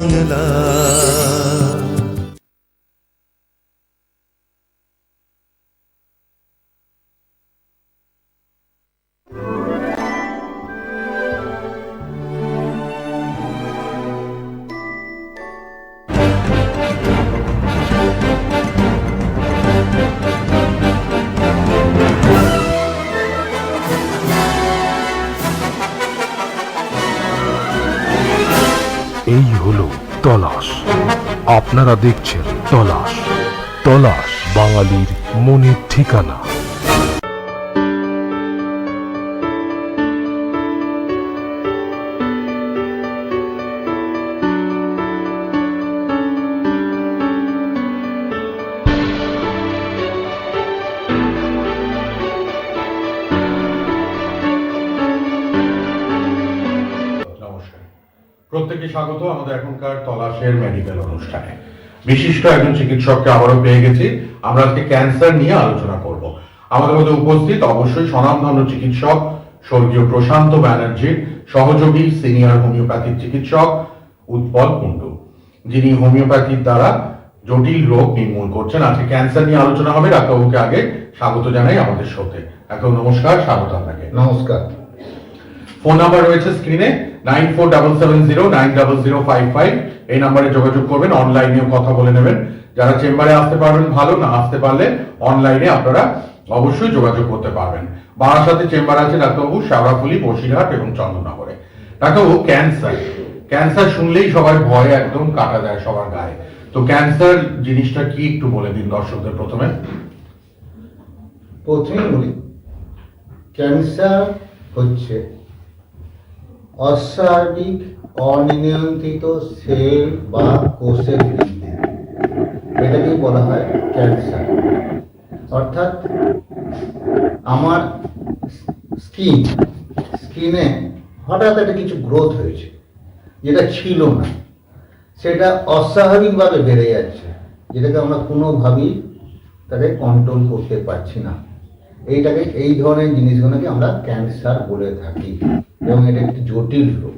এই হলো তলাশ। আপনারা দেখছেন তলাশ। তলাশ বাঙালির মনের ঠিকানা। প্রত্যেককে স্বাগত আমাদের এখনকার তলাশের মেডিকেল অনুষ্ঠানে। বিশিষ্ট একজন চিকিৎসককে আবারও পেয়ে গেছি। আমরা আজকে ক্যান্সার নিয়ে আলোচনা করব। আমাদের মধ্যে উপস্থিত অবশ্যই স্বনামধন্য চিকিৎসক স্বর্গীয় প্রশান্ত ব্যানার্জির সহযোগী সিনিয়র হোমিওপ্যাথিক চিকিৎসক উৎপল কুণ্ডু, যিনি হোমিওপ্যাথির দ্বারা জটিল রোগ নির্মূল করছেন। আজকে ক্যান্সার নিয়ে আলোচনা হবে। ডাক্তারবাবুকে আগে স্বাগত জানাই আমাদের শোতে। এখন নমস্কার, স্বাগত আপনাকে। নমস্কার। ফোন নাম্বার রয়েছে স্ক্রিনে 9477090055। এই নাম্বারে যোগাযোগ করবেন, অনলাইনেও কথা বলে নেবেন। যারা চেম্বারে আসতে পারবেন ভালো, না আসতে পারলে অনলাইনে আপনারা অবশ্যই যোগাযোগ করতে পারবেন। বারাসাতে চেম্বার আছে ডাক্তারবাবু, শেওড়াফুলি, বসিরহাট এবং চন্দননগরে। ডাক্তারবাবু, ক্যান্সার শুনলেই সবাই ভয় একদম কাটা যায় সবার গায়ে। তো ক্যান্সার জিনিসটা কি একটু বলে দিন দর্শকদের। প্রথমেই বলি, ক্যান্সার হচ্ছে অস্বাভাবিক অনিয়ন্ত্রিত সেল বা কোষের বৃদ্ধি। এটাকেই বলা হয় ক্যান্সার। অর্থাৎ আমার স্কিনে হঠাৎ একটা কিছু গ্রোথ হয়েছে, যেটা ছিল না, সেটা অস্বাভাবিকভাবে বেড়ে যাচ্ছে, যেটাকে আমরা কোনোভাবেই তাকে কন্ট্রোল করতে পারছি না। এই ধরনের জিনিসগুলোকে আমরা ক্যান্সার বলে থাকি এবং এটা একটি জটিল রোগ।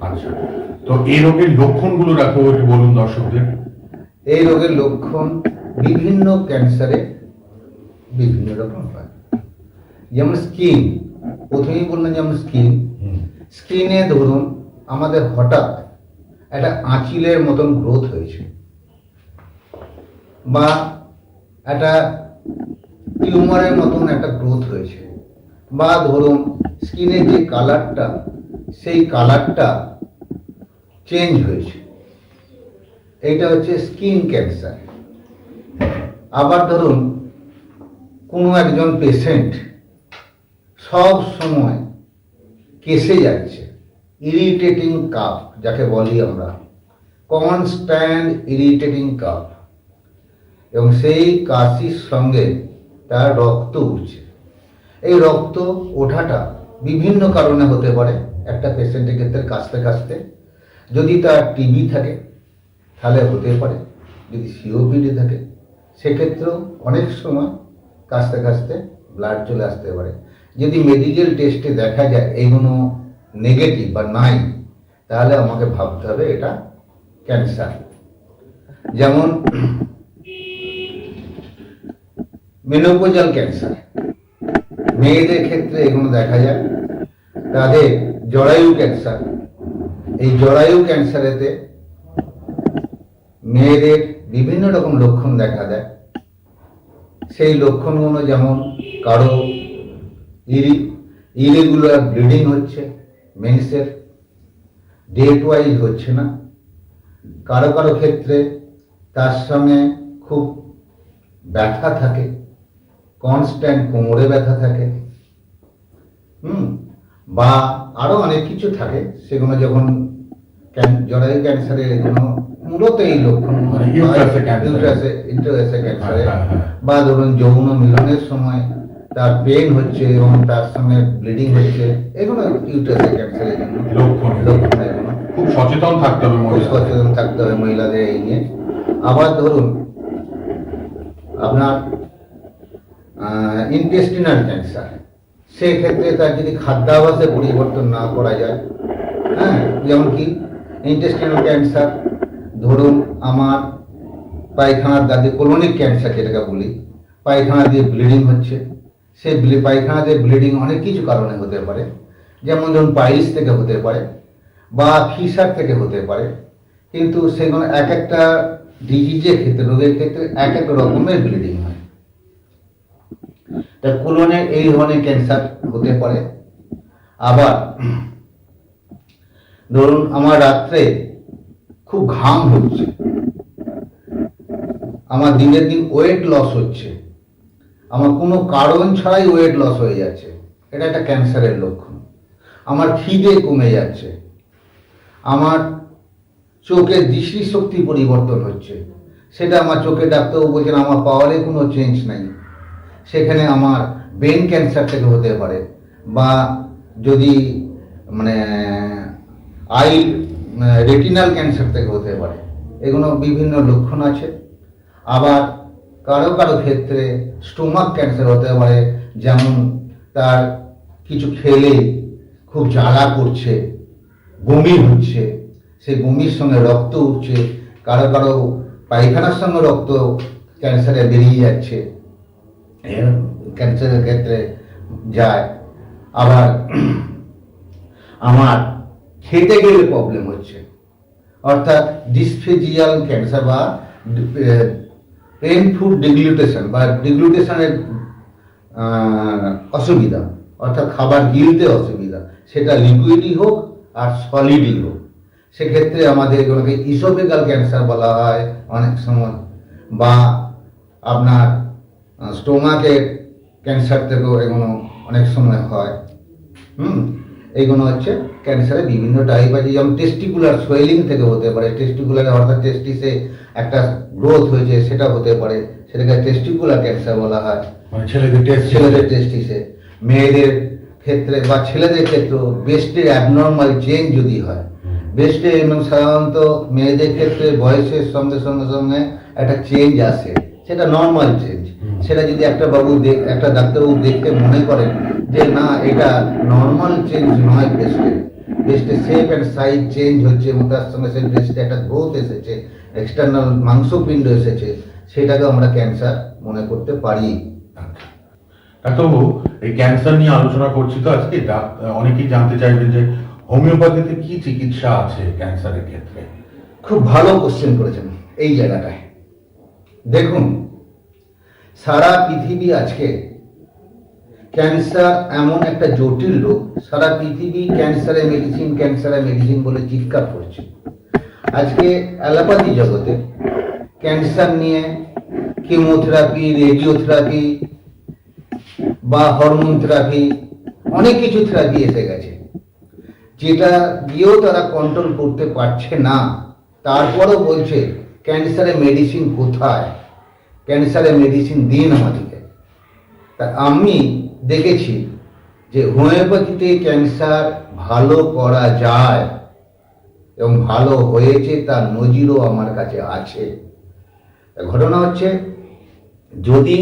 আচ্ছা, তো এই রোগের লক্ষণগুলো ডাক্তারবাবু বলুন দর্শকদের। এই রোগের লক্ষণ বিভিন্ন ক্যান্সারে বিভিন্ন রকম হয়। যেমন স্কিন, প্রথমেই বললাম, যেমন স্কিনে ধরুন আমাদের হঠাৎ একটা আঁচিলের মতন গ্রোথ হয়েছে, বা একটা টিউমারের মতন একটা গ্রোথ হয়েছে, বা ধরুন স্কিনের যে কালারটা, সেই কালারটা চেঞ্জ হয়েছে, এইটা হচ্ছে স্কিন ক্যান্সার। আবার ধরুন কোনো একজন পেশেন্ট সব সময় কেসে যাচ্ছে, ইরিটেটিং কাফ যাকে বলি আমরা, কনস্ট্যান্ট ইরিটেটিং কাফ, এবং সেই কাশির সঙ্গে তার রক্ত উঠছে। এই রক্ত ওঠাটা বিভিন্ন কারণে হতে পারে। একটা পেশেন্টের ক্ষেত্রে কাশতে কাশতে, যদি তার টিবি থাকে তাহলে হতে পারে, যদি সিওপিডি থাকে সেক্ষেত্রেও অনেক সময় কাশতে কাশতে ব্লাড চলে আসতে পারে। যদি মেডিকেল টেস্টে দেখা যায় এইগুলো নেগেটিভ বা নাই, তাহলে আমাকে ভাবতে হবে এটা ক্যান্সার। যেমন মেনোপজাল ক্যান্সার, মেয়েদের ক্ষেত্রে এগুলো দেখা যায়। তাদের জরায়ু ক্যান্সার, এই জরায়ু ক্যান্সারেতে মেয়েদের বিভিন্ন রকম লক্ষণ দেখা দেয়। সেই লক্ষণগুলো যেমন কারো ইরেগুলার ব্লিডিং হচ্ছে, মেন্সের ডেট ওয়াইজ হচ্ছে না, কারো কারো ক্ষেত্রে তার সঙ্গে খুব ব্যথা থাকে, কনস্ট্যান্ট কোমরে ব্যথা থাকে, বা আরো অনেক কিছু থাকে। সেগুলো যখন জরায়ু ক্যান্সারের এগুলো মূলত এই লক্ষণ, ইন্টারসে ক্যান্সারে, বা ধরুন যৌন মিলনের সময় তার পেন হচ্ছে এবং তার সঙ্গে ব্লিডিং হচ্ছে, এগুলো ইউটারাসে ক্যান্সারের জন্য লক্ষণ। এগুলো খুব সচেতন থাকতে হবে মহিলাদের এই নিয়ে। আবার ধরুন আপনার ইন্টেস্টিনাল ক্যান্সার, সেক্ষেত্রে তার যদি খাদ্যাভ্যাসে পরিবর্তন না করা যায় হ্যাঁ, যেমন কি ইন্টেস্টিনাল ক্যান্সার, ধরুন আমার পায়খানার দাঁতে কোলনিক ক্যান্সার যেটাকে বলি, পায়খানা দিয়ে ব্লিডিং হচ্ছে, সেই পায়খানা দিয়ে ব্লিডিং অনেক কিছু কারণে হতে পারে, যেমন ধরুন পাইলস থেকে হতে পারে বা ফিসার থেকে হতে পারে, কিন্তু সেগুলো এক একটা ডিজিজের ক্ষেত্রে, রোগের ক্ষেত্রে এক এক রকমের ব্লিডিং হয়। তা কোলনের এই ধরনের ক্যান্সার হতে পারে। আবার ধরুন আমার রাত্রে খুব ঘাম হচ্ছে, আমার দিনের দিন ওয়েট লস হচ্ছে, আমার কোনো কারণ ছাড়াই ওয়েট লস হয়ে যাচ্ছে, এটা একটা ক্যান্সারের লক্ষণ। আমার খিদে কমে যাচ্ছে, আমার চোখের দৃষ্টিশক্তি পরিবর্তন হচ্ছে, সেটা আমার চোখের ডাক্তারবাবু বলছেন আমার পাওয়ারে কোনো চেঞ্জ নাই, সেখানে আমার ব্রেন ক্যান্সার থেকে হতে পারে, বা যদি মানে আই রেটিনাল ক্যান্সার থেকে হতে পারে। এগুলো বিভিন্ন লক্ষণ আছে। আবার কারো কারো ক্ষেত্রে স্টোমাক ক্যান্সার হতে পারে, যেমন তার কিছু খেলে খুব জ্বালা করছে, বমি হচ্ছে, সেই বমির সঙ্গে রক্ত উঠছে, কারো কারো পায়খানার সঙ্গে রক্ত ক্যান্সারে বেরিয়ে যাচ্ছে, ক্যান্সারের ক্ষেত্রে যায়। আবার আমার খেতে গেলে প্রবলেম হচ্ছে, অর্থাৎ ডিসফেজিয়াল ক্যান্সার বা পেন ফুড ডিগ্লুটেশন বা ডিগ্লুটেশনের অসুবিধা, অর্থাৎ খাবার গিলতে অসুবিধা, সেটা লিকুইডই হোক আর সলিডই হোক। সেক্ষেত্রে আমাদের এগুলোকে ইসোফেগাল ক্যান্সার বলা হয় অনেক সময়, বা আপনার স্টোমাকের ক্যান্সার থেকেও এগুলো অনেক সময় হয়। এইগুলো হচ্ছে ক্যান্সারের বিভিন্ন টাইপ আছে, যেমন টেস্টিকুলার সোয়েলিং থেকে হতে পারে, টেস্টিকুলারে অর্থাৎ টেস্টিসে একটা গ্রোথ হয়েছে সেটা হতে পারে, সেটাকে টেস্টিকুলার ক্যান্সার বলা হয়। মানে ছেলেদের টেস্টিসে, মেয়েদের ক্ষেত্রে বা ছেলেদের ক্ষেত্রেও ব্রেস্টের অ্যাবনর্মাল চেঞ্জ যদি হয়, ব্রেস্টে এবং সাধারণত মেয়েদের ক্ষেত্রে বয়সের সঙ্গে সঙ্গে সঙ্গে একটা চেঞ্জ আসে, সেটা নর্মাল চেঞ্জ। সেটা যদি একটা ডাক্তারবাবু দেখতে মনে করেন যে না এটা নর্মাল চেঞ্জ নয়, ব্রেস্টের শেপ অ্যান্ড সাইজ চেঞ্জ হচ্ছে এবং তার সঙ্গে সেই ব্রেস্টে একটা গ্রোথ এসেছে, এক্সটার্নাল মাংসপিণ্ড এসেছে, সেটাকে আমরা ক্যান্সার মনে করতে পারি। ডাক্তারবাবু, এই ক্যান্সার নিয়ে আলোচনা করছি তো আজকে, অনেকেই জানতে চাইবেন যে হোমিওপ্যাথিতে কি চিকিৎসা আছে ক্যান্সারের ক্ষেত্রে? খুব ভালো কোশ্চেন করেছেন এই জায়গাটায়। দেখুন, সারা পৃথিবী আজকে ক্যান্সার এমন একটা জটিল রোগ, সারা পৃথিবী ক্যান্সারের মেডিসিন বলে চিৎকার করছে। আজকে অ্যালোপ্যাথি জগতে ক্যান্সার নিয়ে কেমোথেরাপি, রেডিওথেরাপি বা হরমোন থেরাপি, অনেক কিছু থেরাপি এসে গেছে, যেটা দিয়েও তারা কন্ট্রোল করতে পারছে না। তারপরও বলছে ক্যান্সারের মেডিসিন কোথায়, ক্যান্সারের মেডিসিন দিন আমাদেরকে। তা আমি দেখেছি যে হোমিওপ্যাথিতে ক্যান্সার ভালো করা যায় এবং ভালো হয়েছে, তার নজিরও আমার কাছে আছে। ঘটনা হচ্ছে, যদি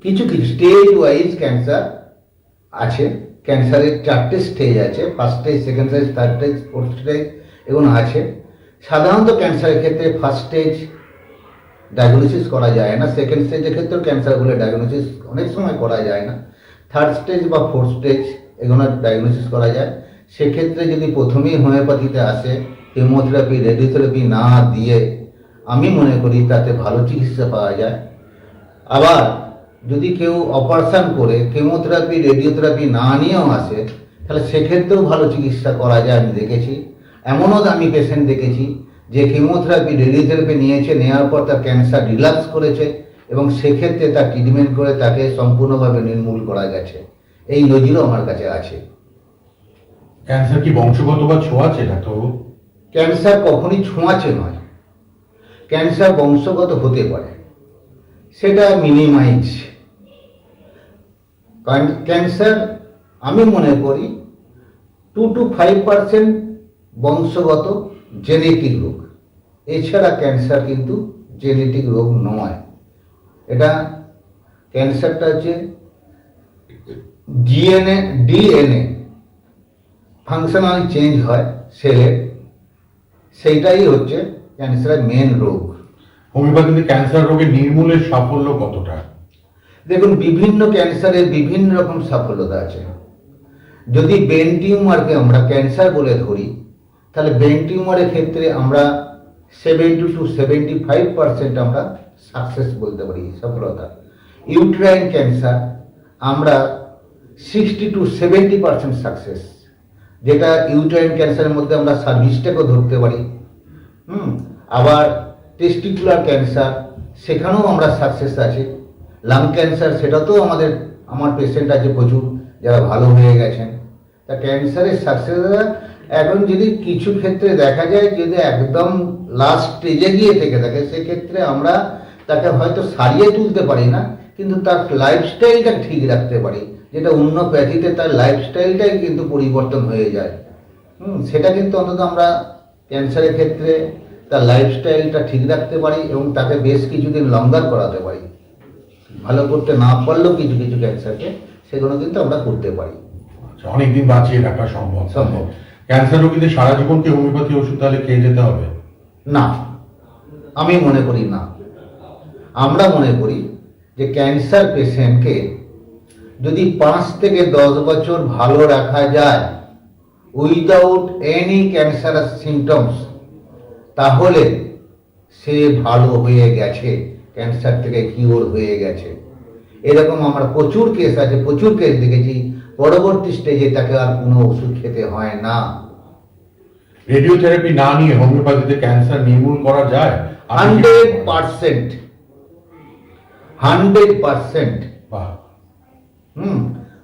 কিছু কিছু স্টেজ ওয়াইজ ক্যান্সার আছে, ক্যান্সারের 4টে স্টেজ আছে, first stage, second stage, third stage, fourth stage, এগুলো আছে। সাধারণত ক্যান্সারের ক্ষেত্রে ফার্স্ট স্টেজ ডায়াগনোসিস করা যায় না, সেকেন্ড স্টেজের ক্ষেত্রেও ক্যান্সারগুলো ডায়াগনোসিস অনেক সময় করা যায় না, থার্ড স্টেজ বা ফোর্থ স্টেজ এগুলো ডায়াগনোসিস করা যায়। সেক্ষেত্রে যদি প্রথমেই হোমিওপ্যাথিতে আসে, কেমোথেরাপি, রেডিওথেরাপি না দিয়ে, আমি মনে করি তাতে ভালো চিকিৎসা পাওয়া যায়। আবার যদি কেউ অপারেশন করে কেমোথেরাপি, রেডিওথেরাপি না নিয়েও আসে, তাহলে সেক্ষেত্রেও ভালো চিকিৎসা করা যায়। আমি দেখেছি, এমনও আমি পেশেন্ট দেখেছি যে কেমোথেরাপি, রেডিওথেরাপি নিয়েছে, নেওয়ার পর তার ক্যান্সার রিল্যাক্স করেছে এবং সেক্ষেত্রে তার ট্রিটমেন্ট করে তাকে সম্পূর্ণভাবে নির্মূল করা গেছে। এই নজিরও আমার কাছে আছে। ক্যান্সার কি বংশগত বা ছোঁয়াচে ডাক্তারবাবু? ক্যান্সার কখনই ছোঁয়াচে নয়, ক্যান্সার বংশগত হতে পারে, সেটা মিনিমাইজ। ক্যান্সার আমি মনে করি 2 to 5% বংশগত জেনেটিক রোগ, এছাড়া ক্যান্সার কিন্তু জেনেটিক রোগ নয়। এটা ক্যান্সারটা হচ্ছে ডিএনএ ফাংশনাল চেঞ্জ হয় সেলের, সেইটাই হচ্ছে ক্যান্সারের মেন রোগ। হোমিওপ্যাথিতে ক্যান্সার রোগের নির্মূলের সাফল্য কতটা? দেখুন, বিভিন্ন ক্যান্সারের বিভিন্ন রকম সাফল্যতা আছে। যদি ব্রেন টিউমারকে আমরা ক্যান্সার বলে ধরি, তাহলে ব্রেন টিউমারের ক্ষেত্রে আমরা 70 to 75% আমরা সাকসেস বলতে পারি, সফলতা। ইউট্রাইন ক্যান্সার আমরা 60 to 70% সাকসেস, যেটা ইউট্রাইন ক্যান্সারের মধ্যে আমরা সার্ভিসটাকেও ধরতে পারি। আবার টেস্টিকুলার ক্যান্সার, সেখানেও আমরা সাকসেস আছি। লাং ক্যান্সার, সেটাতেও আমার পেশেন্ট আছে প্রচুর যারা ভালো হয়ে গেছেন। তা ক্যান্সারের সাকসেস এখন যদি কিছু ক্ষেত্রে দেখা যায় যদি একদম লাস্ট স্টেজে গিয়ে থেকে থাকে, সেক্ষেত্রে আমরা তাকে হয়তো সারিয়ে তুলতে পারি না, কিন্তু তার লাইফস্টাইলটা ঠিক রাখতে পারি, যেটা অন্য ব্যাধিতে তার লাইফস্টাইলটাই কিন্তু পরিবর্তন হয়ে যায়। সেটা কিন্তু অন্তত আমরা ক্যান্সারের ক্ষেত্রে তার লাইফস্টাইলটা ঠিক রাখতে পারি এবং তাকে বেশ কিছুদিন লঙ্গার করাতে পারি। ভালো করতে না পারলেও কিছু কিছু ক্যান্সারকে সেগুলো কিন্তু আমরা করতে পারি। অনেকদিন বাঁচিয়ে রাখা সম্ভব। সম্ভব। ক্যান্সার রোগীদের সারা জীবন কি হোমিওপ্যাথি ওষুধ তাহলে খেয়ে যেতে হবে? না, আমি মনে করি না। আমরা মনে করি যে ক্যান্সার পেশেন্টকে যদি 5 থেকে 10 বছর ভালো রাখা যায় উইদাউট এনি ক্যান্সারাস সিমটমস, তাহলে সে ভালো হয়ে গেছে, ক্যান্সার থেকে কিওর হয়ে গেছে। এরকম আমরা প্রচুর কেস আছে, প্রচুর কেস দেখেছি, পরবর্তী স্টেজে তাকে আর কোনো ওষুধ খেতে হয় না। রেডিওথেরাপি না নিয়ে হোমিওপ্যাথিতে ক্যান্সার নির্মূল করা যায়? 100%। 100%। বাহ।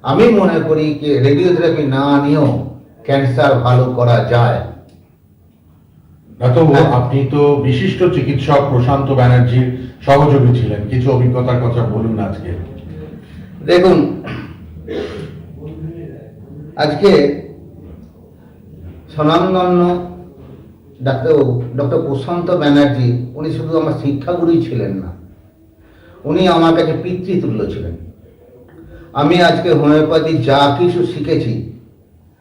আমি মনে করি যে রেডিওথেরাপি না নিয়েও ক্যান্সার ভালো করা যায়। ডাক্তারবাবু, আপনি তো বিশিষ্ট চিকিৎসক প্রশান্ত ব্যানার্জির সহযোগী ছিলেন, কিছু অভিজ্ঞতার কথা বলুন আজকে। দেখুন, আজকে স্বনামধন্য ডক্টর প্রশান্ত ব্যানার্জি, উনি শুধু আমার শিক্ষাগুরুই ছিলেন না, উনি আমার কাছে পিতৃতুল্য ছিলেন। আমি আজকে হোমিওপ্যাথি যা কিছু শিখেছি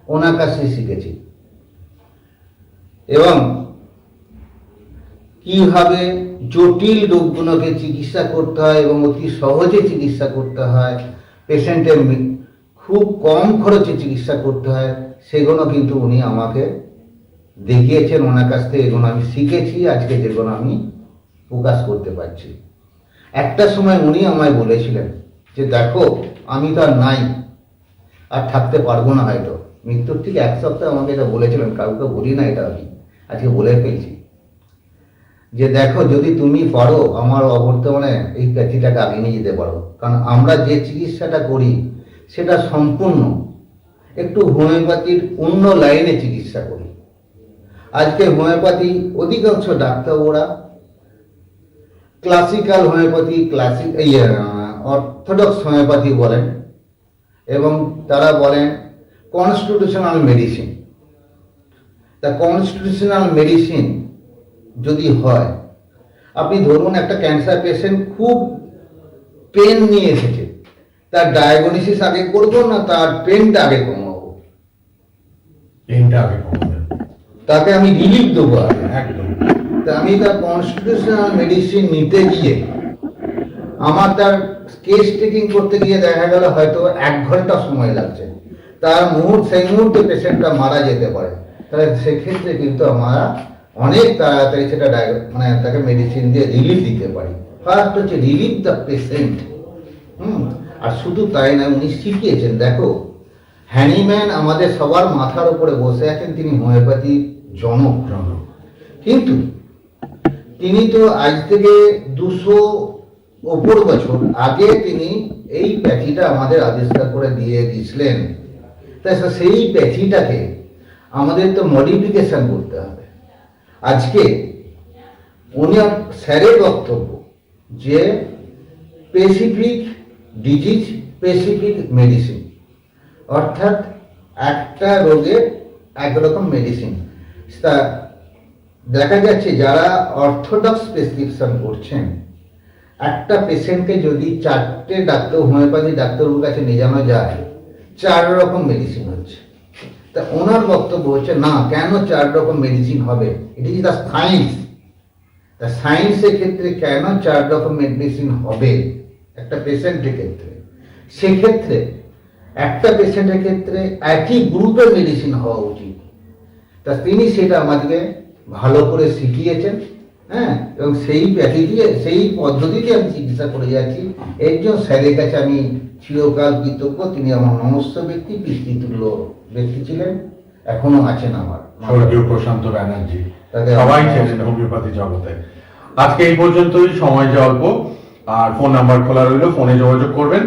ওনার কাছে শিখেছি, এবং কিভাবে জটিল রোগগুলোকে চিকিৎসা করতে হয় এবং অতি সহজে চিকিৎসা করতে হয়, পেশেন্টের খুব কম খরচে চিকিৎসা করতে হয়, সেগুলো কিন্তু উনি আমাকে দেখিয়েছেন। ওনার কাছ থেকে এগুলো আমি শিখেছি, আজকে যেগুলো আমি প্রকাশ করতে পারছি। একটা সময় উনি আমায় বলেছিলেন যে দেখো, আমি তো আর নাই, আর থাকতে পারবো না, হয়তো মৃত্যুর ঠিক 1 সপ্তাহ আমাকে এটা বলেছিলেন। কাউকে বলি না এটা, আমি আজকে বলে ফেলছি যে দেখো, যদি তুমি পারো আমার অবর্তমানে এই ব্যাধিটাকে আগে নিয়ে যেতে পারো। কারণ আমরা যে চিকিৎসাটা করি সেটা সম্পূর্ণ একটু হোমিওপ্যাথির অন্য লাইনে চিকিৎসা করি। আজকে হোমিওপ্যাথি অধিকাংশ ডাক্তাররা ক্লাসিক্যাল হোমিওপ্যাথি, অর্থোডক্স হোমিওপ্যাথি বলেন, এবং তারা বলেন কনস্টিটিউশনাল মেডিসিন। তা কনস্টিটিউশনাল মেডিসিন যদি হয়, আপনি ধরুন একটা ক্যান্সার পেশেন্ট খুব পেন নিয়ে এসেছে, তার ডায়াগনোসিস আগে করবো না তার পেনটা আগে কমাবো? পেনটা আগে কমাবেন, তাকে আমি রিলিফ দেবো আগে। একদম। তা আমি তার কনস্টিটিউশনাল মেডিসিন নিতে গিয়ে আমার তার কেস টেকিং করতে গিয়ে দেখা গেল হয়তো 1 ঘন্টা সময় লাগছে, তার সেই মুহূর্তে পেশেন্টটা মারা যেতে পারে। তাহলে সেক্ষেত্রে কিন্তু আমরা অনেক তাড়াতাড়ি সেটা তাকে মেডিসিন দিয়ে রিলিফ দিতে পারি। ফার্স্ট হচ্ছে রিলিফ দ্য পেশেন্ট। আর শুধু তাই না, উনি শিখিয়েছেন। দেখো, হ্যানিম্যান আমাদের সবার মাথার উপরে বসে আছেন, তিনি হোমিওপ্যাথির জনক। কিন্তু তিনি তো আজ থেকে 200 ওপর বছর আগে তিনি এই প্যাথিটা আমাদের আবিষ্কার করে দিয়ে দিয়েছিলেন। তাই সেই প্যাথিটাকে আমাদের তো মডিফিকেশন করতে হবে। আজকে উনি স্যারের বক্তব্য যে স্পেসিফিক ডিজিজ স্পেসিফিক মেডিসিন, অর্থাৎ একটা রোগের একরকম মেডিসিন। তা দেখা যাচ্ছে যারা অর্থোডক্স প্রেসক্রিপশন করছেন, একটা পেশেন্টকে যদি 4টে হোমিওপ্যাথি ডাক্তারের কাছে নিয়ে যাওয়া যায়, 4 রকম মেডিসিন হচ্ছে। তা ওনার বক্তব্য হচ্ছে না, কেন 4 রকম মেডিসিন হবে, ইট ইজ দ্য সায়েন্স। তা সায়েন্সের ক্ষেত্রে কেন 4 রকম মেডিসিন হবে একটা পেশেন্টের ক্ষেত্রে, সেক্ষেত্রে একটা পেশেন্টের ক্ষেত্রে একই গ্রুপের মেডিসিন হওয়া উচিত। তা তিনি সেটা আমাদেরকে ভালো করে শিখিয়েছেন, হ্যাঁ, এবং সেই প্যাকেজে সেই পদ্ধতিতে আমি চিকিৎসা করে যাচ্ছি। এর জন্য স্যারের কাছে আমি চিরকাল কৃতজ্ঞ। তিনি আমার নমস্ত ব্যক্তি, পিতৃতুল্য ব্যক্তি ছিলেন, এখনো আছেন আমার। স্বর্গীয় প্রশান্ত ব্যানার্জি তাকে সবাই আমার চেনেন হোমিওপ্যাথি জগতে। আজকে এই পর্যন্তই, সময় যে অল্প, আর ফোন নাম্বার খোলা রইল, ফোনে যোগাযোগ করবেন।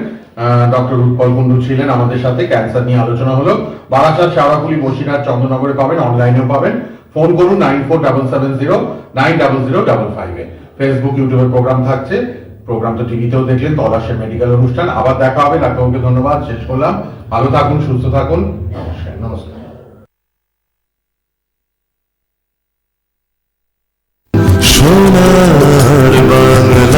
ডক্টর উৎপল কুণ্ডু ছিলেন আমাদের সাথে, ক্যান্সার নিয়ে আলোচনা হলো। বারাসাত, শাওড়াফুলি, বসিরহাট, চন্দ্রনগরে পাবেন, অনলাইনেও পাবেন। ফোন করুন 9477090055 ফেসবুক, ইউটিউবে প্রোগ্রাম থাকছে। প্রোগ্রাম তো টিভিতেও দেখলেন, তলাশের মেডিকেল অনুষ্ঠান। আবার দেখা হবে। ডাক্তারবাবুকে ধন্যবাদ, শেষ করলাম। ভালো থাকুন, সুস্থ থাকুন, নমস্কার। নমস্কার। সোনার বাংলা।